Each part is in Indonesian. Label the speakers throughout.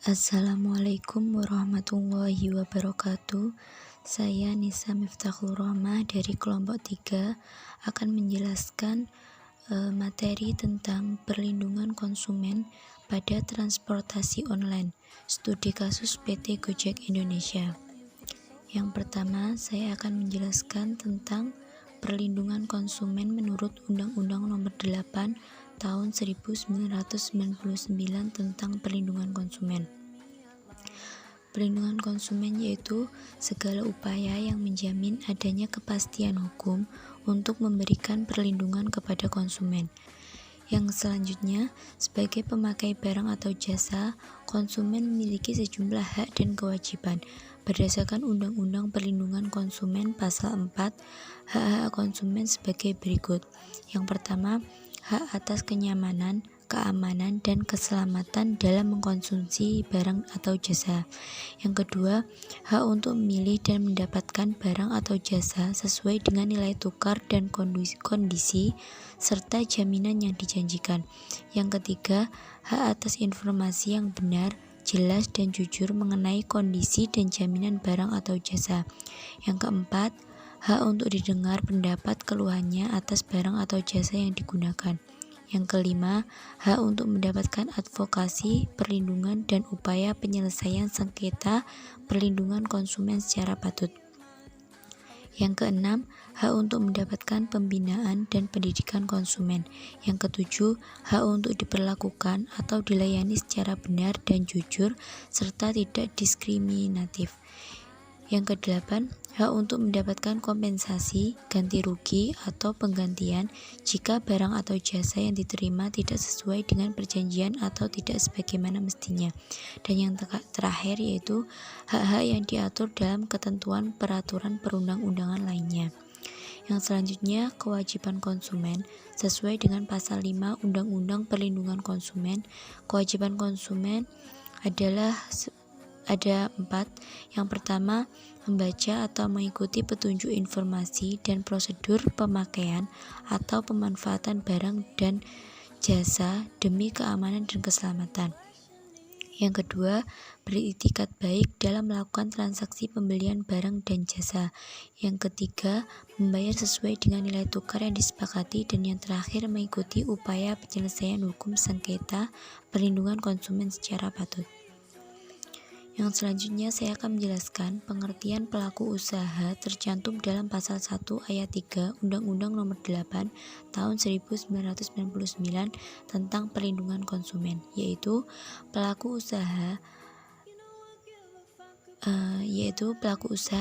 Speaker 1: Assalamualaikum warahmatullahi wabarakatuh. Saya Nisa Miftahul Rohmah dari kelompok 3 akan menjelaskan materi tentang perlindungan konsumen pada transportasi online, studi kasus PT Gojek Indonesia. Yang pertama, saya akan menjelaskan tentang perlindungan konsumen menurut Undang-Undang Nomor 8 Tahun 1999 tentang perlindungan konsumen. Perlindungan konsumen yaitu segala upaya yang menjamin adanya kepastian hukum untuk memberikan perlindungan kepada konsumen. Yang selanjutnya, sebagai pemakai barang atau jasa, konsumen memiliki sejumlah hak dan kewajiban. Berdasarkan Undang-Undang Perlindungan Konsumen Pasal 4, hak-hak konsumen sebagai berikut. Yang pertama, hak atas kenyamanan, keamanan, dan keselamatan dalam mengkonsumsi barang atau jasa. Yang kedua, hak untuk memilih dan mendapatkan barang atau jasa sesuai dengan nilai tukar dan kondisi serta jaminan yang dijanjikan. Yang ketiga, hak atas informasi yang benar, jelas, dan jujur mengenai kondisi dan jaminan barang atau jasa. Yang keempat, hak untuk didengar pendapat keluhannya atas barang atau jasa yang digunakan. Yang kelima, hak untuk mendapatkan advokasi, perlindungan, dan upaya penyelesaian sengketa perlindungan konsumen secara patut. Yang keenam, hak untuk mendapatkan pembinaan dan pendidikan konsumen. Yang ketujuh, hak untuk diperlakukan atau dilayani secara benar dan jujur, serta tidak diskriminatif. Yang kedelapan, hak untuk mendapatkan kompensasi, ganti rugi, atau penggantian jika barang atau jasa yang diterima tidak sesuai dengan perjanjian atau tidak sebagaimana mestinya. Dan yang terakhir yaitu hak-hak yang diatur dalam ketentuan peraturan perundang-undangan lainnya. Yang selanjutnya, kewajiban konsumen sesuai dengan pasal 5 Undang-Undang Perlindungan Konsumen. Kewajiban konsumen adalah ada 4. Yang pertama, membaca atau mengikuti petunjuk informasi dan prosedur pemakaian atau pemanfaatan barang dan jasa demi keamanan dan keselamatan. Yang kedua, beriktikat baik dalam melakukan transaksi pembelian barang dan jasa. Yang ketiga, membayar sesuai dengan nilai tukar yang disepakati. Dan yang terakhir, mengikuti upaya penyelesaian hukum sengketa perlindungan konsumen secara patut. Yang selanjutnya saya akan menjelaskan pengertian pelaku usaha tercantum dalam pasal 1 ayat 3 Undang-Undang Nomor 8 Tahun 1999 tentang perlindungan konsumen, yaitu pelaku usaha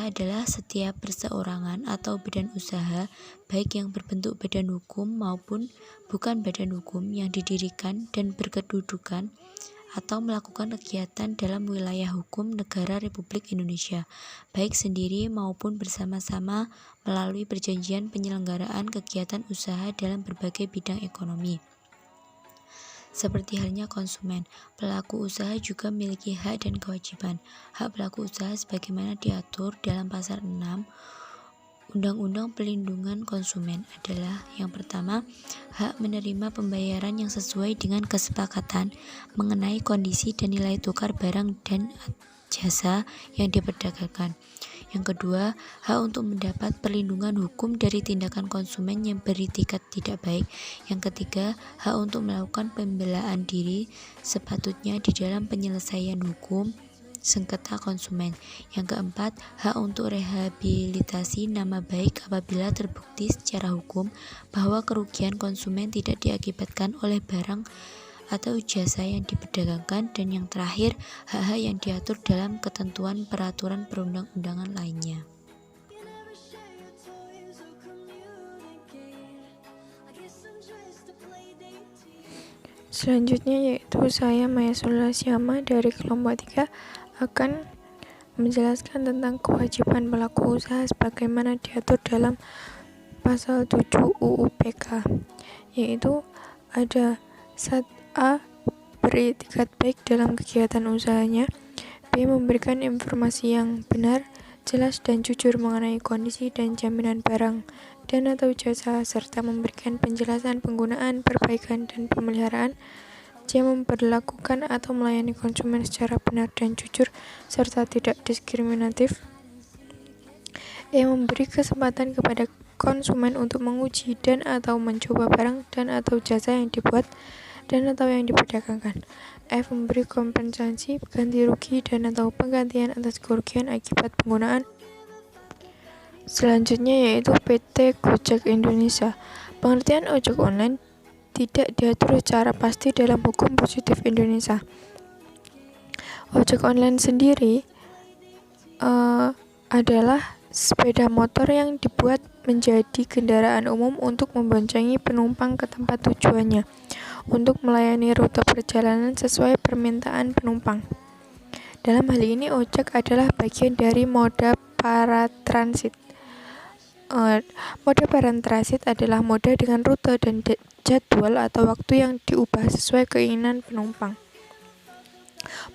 Speaker 1: adalah setiap perseorangan atau badan usaha, baik yang berbentuk badan hukum maupun bukan badan hukum, yang didirikan dan berkedudukan atau melakukan kegiatan dalam wilayah hukum negara Republik Indonesia, baik sendiri maupun bersama-sama melalui perjanjian penyelenggaraan kegiatan usaha dalam berbagai bidang ekonomi. Seperti halnya konsumen, pelaku usaha juga memiliki hak dan kewajiban. Hak pelaku usaha sebagaimana diatur dalam pasal 6 Undang-Undang Perlindungan Konsumen adalah yang pertama, hak menerima pembayaran yang sesuai dengan kesepakatan mengenai kondisi dan nilai tukar barang dan jasa yang diperdagangkan. Yang kedua, hak untuk mendapat perlindungan hukum dari tindakan konsumen yang beritikat tidak baik. Yang ketiga, hak untuk melakukan pembelaan diri sepatutnya di dalam penyelesaian hukum sengketa konsumen. Yang keempat, hak untuk rehabilitasi nama baik apabila terbukti secara hukum bahwa kerugian konsumen tidak diakibatkan oleh barang atau jasa yang diperdagangkan. Dan yang terakhir, hak-hak yang diatur dalam ketentuan peraturan perundang-undangan lainnya.
Speaker 2: Selanjutnya yaitu saya Maya Sulala Syama dari kelompok 3 akan menjelaskan tentang kewajiban pelaku usaha sebagaimana diatur dalam pasal 7 UU PK, yaitu ada 1A, beritikat baik dalam kegiatan usahanya, B, memberikan informasi yang benar, jelas, dan jujur mengenai kondisi dan jaminan barang dan atau jasa, serta memberikan penjelasan penggunaan, perbaikan, dan pemeliharaan C. Memperlakukan atau melayani konsumen secara benar dan jujur serta tidak diskriminatif. E. Memberi kesempatan kepada konsumen untuk menguji dan atau mencoba barang dan atau jasa yang dibuat dan atau yang diperdagangkan. F. Memberi kompensasi, ganti rugi dan atau penggantian atas kerugian akibat penggunaan. Selanjutnya yaitu PT Gojek Indonesia. Pengertian ojek online tidak diatur secara pasti dalam hukum positif Indonesia. Ojek online sendiri adalah sepeda motor yang dibuat menjadi kendaraan umum untuk memboncengi penumpang ke tempat tujuannya untuk melayani rute perjalanan sesuai permintaan penumpang. Dalam hal ini ojek adalah bagian dari moda paratransit. Moda paratransit adalah moda dengan rute dan jadwal atau waktu yang diubah sesuai keinginan penumpang.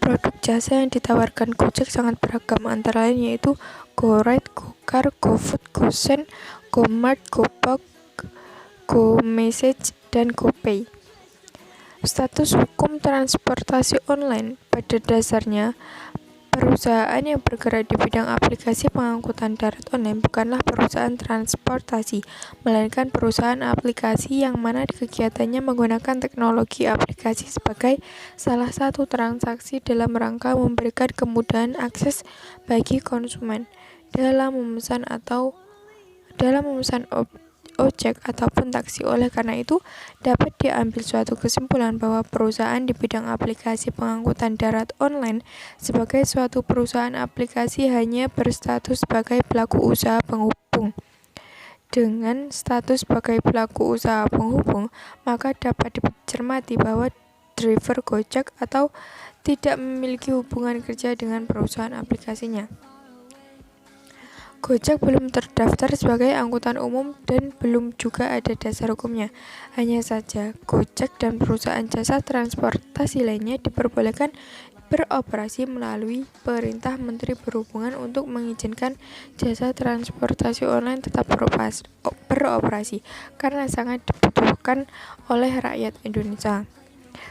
Speaker 2: Produk jasa yang ditawarkan Gojek sangat beragam, antara lain yaitu GoRide, GoCar, GoFood, GoSend, GoMart, GoPak, GoMessage, dan GoPay. Status hukum transportasi online pada dasarnya perusahaan yang bergerak di bidang aplikasi pengangkutan darat online bukanlah perusahaan transportasi, melainkan perusahaan aplikasi yang mana kegiatannya menggunakan teknologi aplikasi sebagai salah satu transaksi dalam rangka memberikan kemudahan akses bagi konsumen dalam memesan ojek ataupun taksi. Oleh karena itu, dapat diambil suatu kesimpulan bahwa perusahaan di bidang aplikasi pengangkutan darat online sebagai suatu perusahaan aplikasi hanya berstatus sebagai pelaku usaha penghubung. Dengan status sebagai pelaku usaha penghubung, maka dapat dicermati bahwa driver Gojek atau tidak memiliki hubungan kerja dengan perusahaan aplikasinya. Gojek belum terdaftar sebagai angkutan umum dan belum juga ada dasar hukumnya. Hanya saja, Gojek dan perusahaan jasa transportasi lainnya diperbolehkan beroperasi melalui Perintah Menteri Perhubungan untuk mengizinkan jasa transportasi online tetap beroperasi karena sangat dibutuhkan oleh rakyat Indonesia.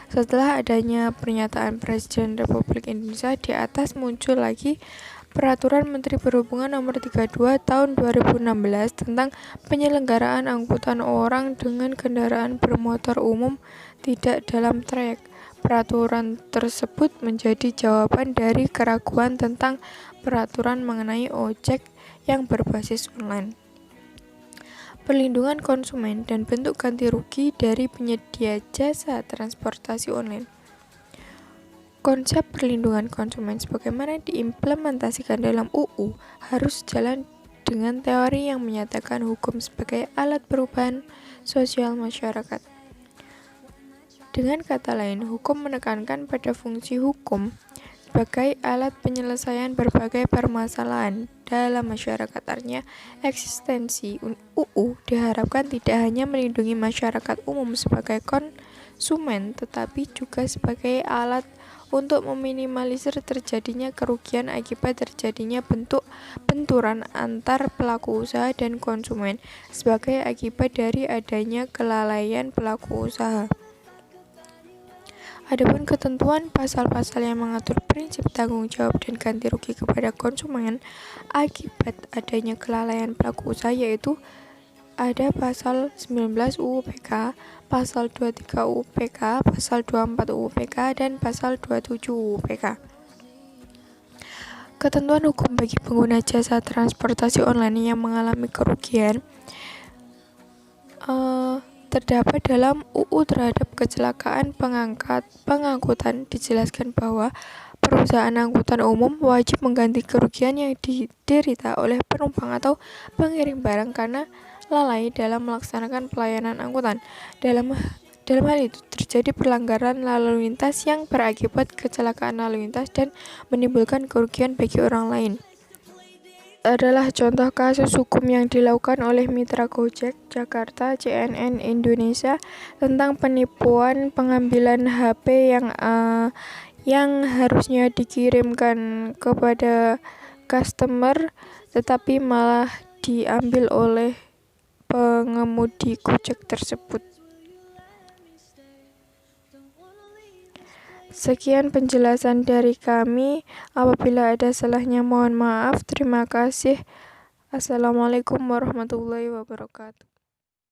Speaker 2: Setelah adanya pernyataan Presiden Republik Indonesia di atas, muncul lagi Peraturan Menteri Perhubungan Nomor 32 Tahun 2016 tentang penyelenggaraan angkutan orang dengan kendaraan bermotor umum tidak dalam trayek. Peraturan tersebut menjadi jawaban dari keraguan tentang peraturan mengenai ojek yang berbasis online. Perlindungan konsumen dan bentuk ganti rugi dari penyedia jasa transportasi online. Konsep perlindungan konsumen sebagaimana diimplementasikan dalam UU harus jalan dengan teori yang menyatakan hukum sebagai alat perubahan sosial masyarakat. Dengan kata lain, hukum menekankan pada fungsi hukum sebagai alat penyelesaian berbagai permasalahan dalam masyarakat. Artinya, eksistensi UU diharapkan tidak hanya melindungi masyarakat umum sebagai konsumen, tetapi juga sebagai alat untuk meminimalisir terjadinya kerugian akibat terjadinya benturan antar pelaku usaha dan konsumen sebagai akibat dari adanya kelalaian pelaku usaha. Adapun ketentuan pasal-pasal yang mengatur prinsip tanggung jawab dan ganti rugi kepada konsumen akibat adanya kelalaian pelaku usaha yaitu ada pasal 19 UU PK, pasal 23 UU PK, pasal 24 UU PK, dan pasal 27 UU PK. Ketentuan hukum bagi pengguna jasa transportasi online yang mengalami kerugian terdapat dalam UU terhadap kecelakaan pengangkutan. Dijelaskan bahwa perusahaan angkutan umum wajib mengganti kerugian yang diderita oleh penumpang atau pengirim barang karena lalai dalam melaksanakan pelayanan angkutan. Dalam hal itu terjadi pelanggaran lalu lintas yang berakibat kecelakaan lalu lintas dan menimbulkan kerugian bagi orang lain. Adalah contoh kasus hukum yang dilakukan oleh mitra Gojek Jakarta CNN Indonesia tentang penipuan pengambilan HP yang harusnya dikirimkan kepada customer tetapi malah diambil oleh pengemudi Gojek tersebut. Sekian penjelasan dari kami. Apabila ada salahnya mohon maaf. Terima kasih. Assalamualaikum warahmatullahi wabarakatuh.